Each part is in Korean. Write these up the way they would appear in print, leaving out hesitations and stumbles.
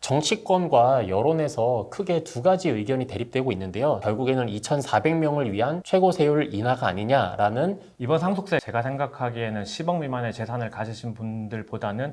정치권과 여론에서 크게 두 가지 의견이 대립되고 있는데요. 결국에는 2,400명을 위한 최고 세율 인하가 아니냐라는 이번 상속세 제가 생각하기에는 10억 미만의 재산을 가지신 분들보다는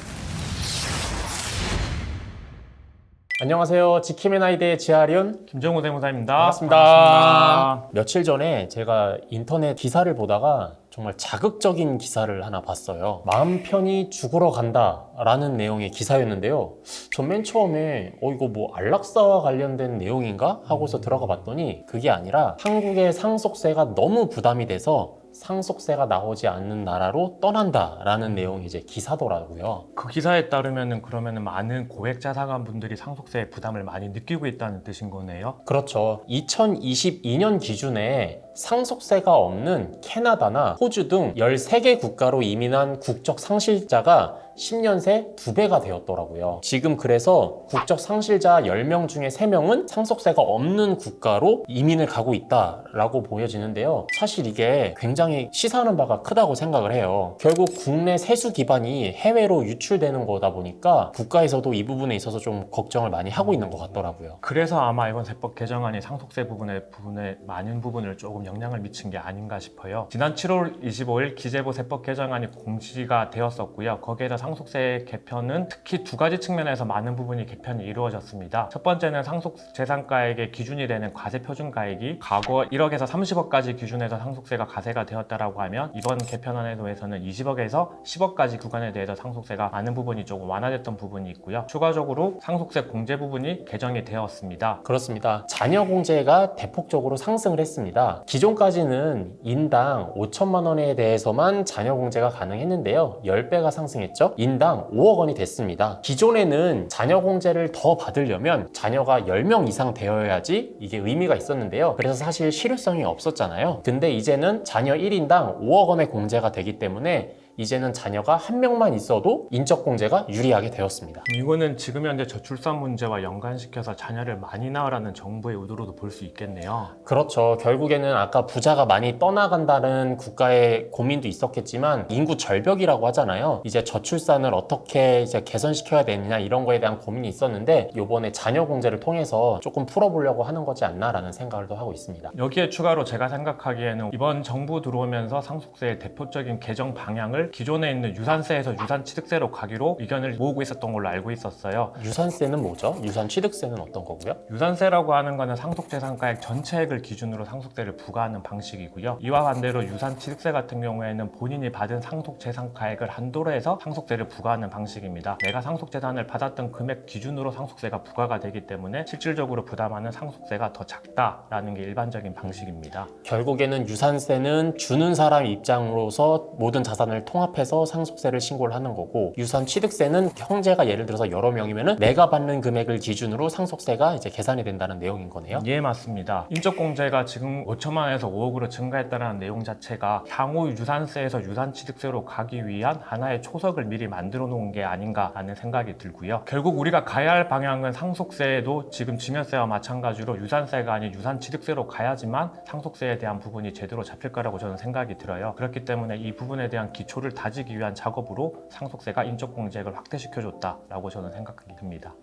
안녕하세요. 지킴앤아이드의 지하륜 김정우 대무사입니다. 반갑습니다. 며칠 전에 제가 인터넷 기사를 보다가 정말 자극적인 기사를 하나 봤어요. 마음 편히 죽으러 간다 라는 내용의 기사였는데요. 전 맨 처음에 이거 뭐 안락사와 관련된 내용인가? 하고서 들어가 봤더니 그게 아니라 한국의 상속세가 너무 부담이 돼서 상속세가 나오지 않는 나라로 떠난다 라는 내용이 이제 기사더라고요. 그 기사에 따르면은 그러면은 많은 고액 자산가 분들이 상속세의 부담을 많이 느끼고 있다는 뜻인 거네요. 그렇죠. 2022년 기준에 상속세가 없는 캐나다나 호주 등 13개 국가로 이민한 국적 상실자가 10년 새 2배가 되었더라고요. 지금 그래서 국적 상실자 10명 중에 3명은 상속세가 없는 국가로 이민을 가고 있다라고 보여지는데요. 사실 이게 굉장히 시사하는 바가 크다고 생각을 해요. 결국 국내 세수 기반이 해외로 유출되는 거다 보니까 국가에서도 이 부분에 있어서 좀 걱정을 많이 하고 있는 것 같더라고요. 그래서 아마 이번 세법 개정안이 상속세 부분에 많은 부분을 조금 영향을 미친 게 아닌가 싶어요. 지난 7월 25일 기재부 세법 개정안이 공시가 되었었고요. 거기에서 상속세 개편은 특히 두 가지 측면에서 많은 부분이 개편이 이루어졌습니다. 첫 번째는 상속재산가액의 기준이 되는 과세표준가액이 과거 1억에서 30억까지 기준에서 상속세가 과세가 되었다라고 하면 이번 개편안에서는 20억에서 10억까지 구간에 대해서 상속세가 많은 부분이 조금 완화됐던 부분이 있고요. 추가적으로 상속세 공제 부분이 개정이 되었습니다. 그렇습니다. 자녀 공제가 대폭적으로 상승을 했습니다. 기존까지는 인당 5천만 원에 대해서만 자녀 공제가 가능했는데요. 10배가 상승했죠. 인당 5억 원이 됐습니다. 기존에는 자녀 공제를 더 받으려면 자녀가 10명 이상 되어야지 이게 의미가 있었는데요. 그래서 사실 실효성이 없었잖아요. 근데 이제는 자녀 1인당 5억 원의 공제가 되기 때문에 이제는 자녀가 한 명만 있어도 인적 공제가 유리하게 되었습니다. 이거는 지금 현재 저출산 문제와 연관시켜서 자녀를 많이 낳으라는 정부의 의도로도 볼 수 있겠네요. 그렇죠. 결국에는 아까 부자가 많이 떠나간다는 국가의 고민도 있었겠지만 인구 절벽이라고 하잖아요. 이제 저출산을 어떻게 이제 개선시켜야 되느냐 이런 거에 대한 고민이 있었는데 이번에 자녀 공제를 통해서 조금 풀어보려고 하는 거지 않나라는 생각을 또 하고 있습니다. 여기에 추가로 제가 생각하기에는 이번 정부 들어오면서 상속세의 대표적인 개정 방향을 기존에 있는 유산세에서 유산취득세로 가기로 의견을 모으고 있었던 걸로 알고 있었어요. 유산세는 뭐죠? 유산취득세는 어떤 거고요? 유산세라고 하는 거는 상속재산가액 전체액을 기준으로 상속세를 부과하는 방식이고요. 이와 반대로 유산취득세 같은 경우에는 본인이 받은 상속재산가액을 한도로 해서 상속세를 부과하는 방식입니다. 내가 상속재산을 받았던 금액 기준으로 상속세가 부과가 되기 때문에 실질적으로 부담하는 상속세가 더 작다라는 게 일반적인 방식입니다. 결국에는 유산세는 주는 사람 입장으로서 모든 자산을 통합해서 상속세를 신고를 하는 거고 유산취득세는 형제가 예를 들어서 여러 명이면은 내가 받는 금액을 기준으로 상속세가 이제 계산이 된다는 내용인 거네요. 예, 맞습니다. 인적공제가 지금 5천만 원에서 5억으로 증가했다는 내용 자체가 향후 유산세에서 유산취득세로 가기 위한 하나의 초석을 미리 만들어 놓은 게 아닌가라는 생각이 들고요. 결국 우리가 가야 할 방향은 상속세에도 지금 증여세와 마찬가지로 유산세가 아닌 유산취득세로 가야지만 상속세에 대한 부분이 제대로 잡힐 거라고 저는 생각이 들어요. 그렇기 때문에 이 부분에 대한 기초를 다지기 위한 작업으로 상속세가 인적공제액을 확대시켜줬다라고 저는 생각하게 듭니다.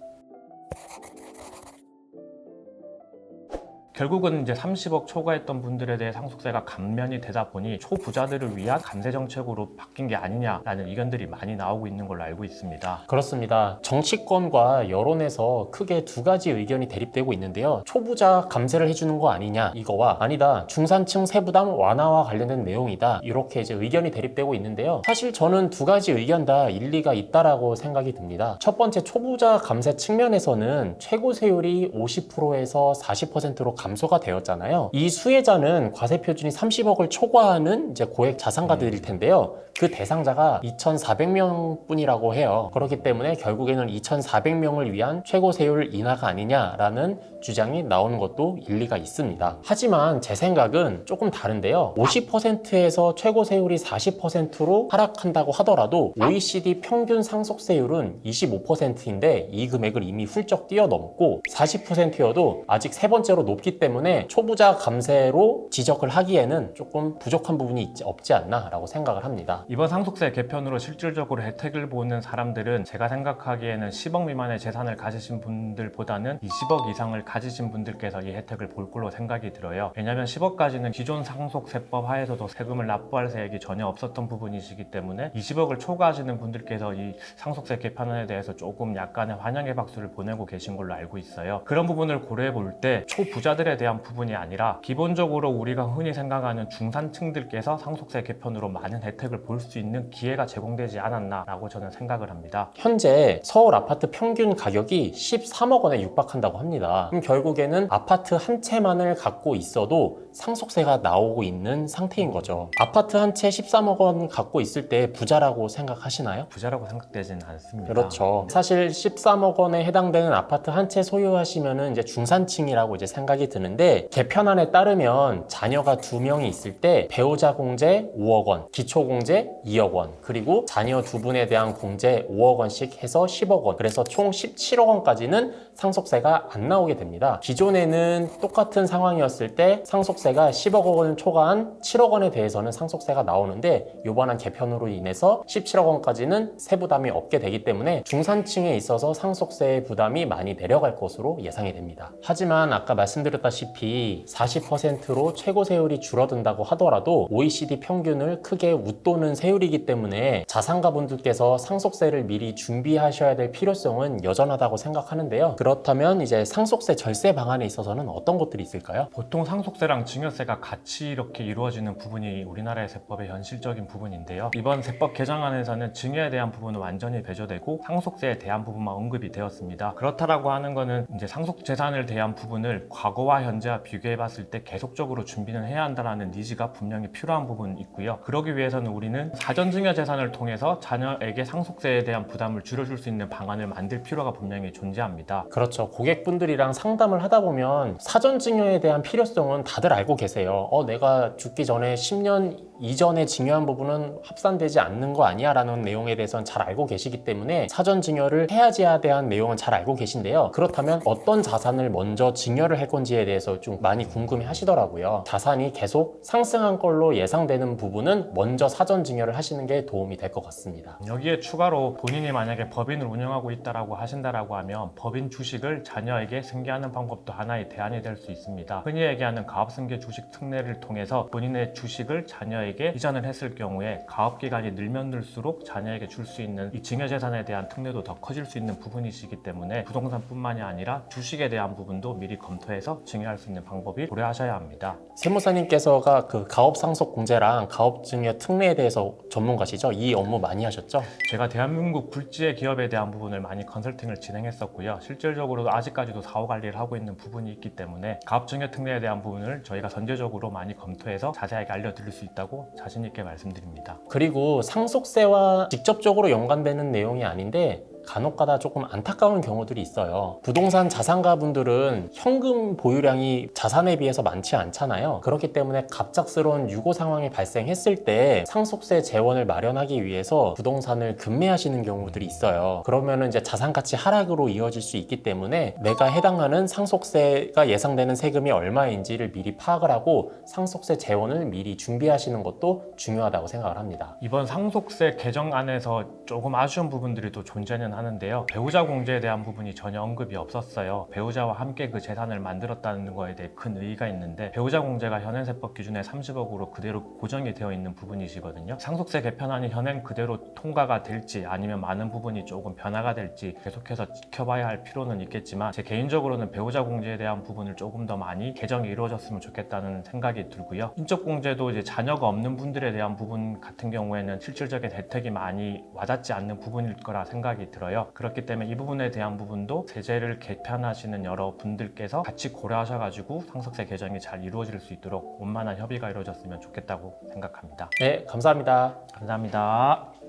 결국은 이제 30억 초과했던 분들에 대해 상속세가 감면이 되다 보니 초부자들을 위한 감세 정책으로 바뀐 게 아니냐라는 의견들이 많이 나오고 있는 걸로 알고 있습니다. 그렇습니다. 정치권과 여론에서 크게 두 가지 의견이 대립되고 있는데요. 초부자 감세를 해주는 거 아니냐 이거와 아니다 중산층 세부담 완화와 관련된 내용이다 이렇게 이제 의견이 대립되고 있는데요. 사실 저는 두 가지 의견 다 일리가 있다라고 생각이 듭니다. 첫 번째 초부자 감세 측면에서는 최고 세율이 50%에서 40%로 감소가 되었잖아요. 이 수혜자는 과세 표준이 30억을 초과하는 이제 고액 자산가들일 텐데요. 그 대상자가 2,400명 뿐이라고 해요. 그렇기 때문에 결국에는 2,400명을 위한 최고 세율 인하가 아니냐라는 주장이 나오는 것도 일리가 있습니다. 하지만 제 생각은 조금 다른데요. 50%에서 최고 세율이 40%로 하락한다고 하더라도 OECD 평균 상속세율은 25%인데 이 금액을 이미 훌쩍 뛰어넘고 40%여도 아직 세 번째로 높기 있기 때문에 초부자 감세로 지적을 하기에는 조금 부족한 부분이 없지 않나라고 생각을 합니다. 이번 상속세 개편으로 실질적으로 혜택을 보는 사람들은 제가 생각하기에는 10억 미만의 재산을 가지신 분들보다는 20억 이상을 가지신 분들께서 이 혜택을 볼 걸로 생각이 들어요. 왜냐하면 10억까지는 기존 상속세법 하에서도 세금을 납부할 세액이 전혀 없었던 부분이시기 때문에 20억을 초과하시는 분들께서 이 상속세 개편안에 대해서 조금 약간의 환영의 박수를 보내고 계신 걸로 알고 있어요. 그런 부분을 고려해 볼 때 초부자들에 대한 부분이 아니라 기본적으로 우리가 흔히 생각하는 중산층들께서 상속세 개편으로 많은 혜택을 볼 수 있는 기회가 제공되지 않았나라고 저는 생각을 합니다. 현재 서울 아파트 평균 가격이 13억 원에 육박한다고 합니다. 그럼 결국에는 아파트 한 채만을 갖고 있어도 상속세가 나오고 있는 상태인 거죠. 아파트 한 채 13억 원 갖고 있을 때 부자라고 생각하시나요? 부자라고 생각되지는 않습니다. 그렇죠. 사실 13억 원에 해당되는 아파트 한 채 소유하시면은 이제 중산층이라고 이제 생각이 드는데, 개편안에 따르면 자녀가 2명이 있을 때 배우자 공제 5억 원, 기초 공제 2억 원, 그리고 자녀 2분에 대한 공제 5억 원씩 해서 10억 원, 그래서 총 17억 원까지는 상속세가 안 나오게 됩니다. 기존에는 똑같은 상황이었을 때 상속세가 10억 원을 초과한 7억 원에 대해서는 상속세가 나오는데, 요번한 개편으로 인해서 17억 원까지는 세부담이 없게 되기 때문에 중산층에 있어서 상속세의 부담이 많이 내려갈 것으로 예상이 됩니다. 하지만 아까 말씀드렸다시피 40%로 최고 세율이 줄어든다고 하더라도 OECD 평균을 크게 웃도는 세율이기 때문에 자산가분들께서 상속세를 미리 준비하셔야 될 필요성은 여전하다고 생각하는데요. 그렇다면 이제 상속세 절세 방안에 있어서는 어떤 것들이 있을까요? 보통 상속세랑 증여세가 같이 이렇게 이루어지는 부분이 우리나라의 세법의 현실적인 부분인데요. 이번 세법 개정안에서는 증여에 대한 부분은 완전히 배제되고 상속세에 대한 부분만 언급이 되었습니다. 그렇다라고 하는 거는 이제 상속재산을 대한 부분을 과거와 현재와 비교해 봤을 때 계속적으로 준비는 해야 한다는 니즈가 분명히 필요한 부분이 있고요. 그러기 위해서는 우리는 사전증여 재산을 통해서 자녀에게 상속세에 대한 부담을 줄여줄 수 있는 방안을 만들 필요가 분명히 존재합니다. 그렇죠. 고객분들이랑 상담을 하다 보면 사전증여에 대한 필요성은 다들 알고 계세요. 내가 죽기 전에 10년 이전에 증여한 부분은 합산되지 않는 거 아니야? 라는 내용에 대해서는 잘 알고 계시기 때문에 사전증여를 해야지에 대한 내용은 잘 알고 계신데요. 그렇다면 어떤 자산을 먼저 증여를 할 건지에 대해서 좀 많이 궁금해 하시더라고요. 자산이 계속 상승한 걸로 예상되는 부분은 먼저 사전증여를 하시는 게 도움이 될 것 같습니다. 여기에 추가로 본인이 만약에 법인을 운영하고 있다라고 하신다라고 하면 법인 주식을 자녀에게 승계하는 방법도 하나의 대안이 될 수 있습니다. 흔히 얘기하는 가업승계 주식 특례를 통해서 본인의 주식을 자녀에게 이전을 했을 경우에 가업기간이 늘면 늘수록 자녀에게 줄 수 있는 이 증여재산에 대한 특례도 더 커질 수 있는 부분이시기 때문에 부동산뿐만이 아니라 주식에 대한 부분도 미리 검토해서 증여할 수 있는 방법이 고려하셔야 합니다. 세무사님께서가 그 가업상속공제랑 가업증여 특례에 대해서 전문가시죠? 이 업무 많이 하셨죠? 제가 대한민국 굴지의 기업에 대한 부분을 많이 컨설팅을 진행했었고요. 실질적으로도 아직까지도 사후 관리를 하고 있는 부분이 있기 때문에 가업증여 특례에 대한 부분을 저희가 선제적으로 많이 검토해서 자세하게 알려드릴 수 있다고 자신 있게 말씀드립니다. 그리고 상속세와 직접적으로 연관되는 내용이 아닌데 간혹가다 조금 안타까운 경우들이 있어요. 부동산 자산가분들은 현금 보유량이 자산에 비해서 많지 않잖아요. 그렇기 때문에 갑작스러운 유고 상황이 발생했을 때 상속세 재원을 마련하기 위해서 부동산을 급매하시는 경우들이 있어요. 그러면은 이제 자산가치 하락으로 이어질 수 있기 때문에 내가 해당하는 상속세가 예상되는 세금이 얼마인지를 미리 파악을 하고 상속세 재원을 미리 준비하시는 것도 중요하다고 생각을 합니다. 이번 상속세 개정안에서 조금 아쉬운 부분들이 또 존재는 하는데요. 배우자 공제에 대한 부분이 전혀 언급이 없었어요. 배우자와 함께 그 재산을 만들었다는 거에 대해 큰 의의가 있는데 배우자 공제가 현행 세법 기준의 30억으로 그대로 고정이 되어 있는 부분이시거든요. 상속세 개편안이 현행 그대로 통과가 될지 아니면 많은 부분이 조금 변화가 될지 계속해서 지켜봐야 할 필요는 있겠지만 제 개인적으로는 배우자 공제에 대한 부분을 조금 더 많이 개정이 이루어졌으면 좋겠다는 생각이 들고요. 인적 공제도 이제 자녀가 없는 분들에 대한 부분 같은 경우에는 실질적인 혜택이 많이 와닿지 않는 부분일 거라 생각이 들어요. 그렇기 때문에 이 부분에 대한 부분도 세제를 개편하시는 여러 분들께서 같이 고려하셔가지고 상속세 개정이 잘 이루어질 수 있도록 원만한 협의가 이루어졌으면 좋겠다고 생각합니다. 네, 감사합니다. 감사합니다.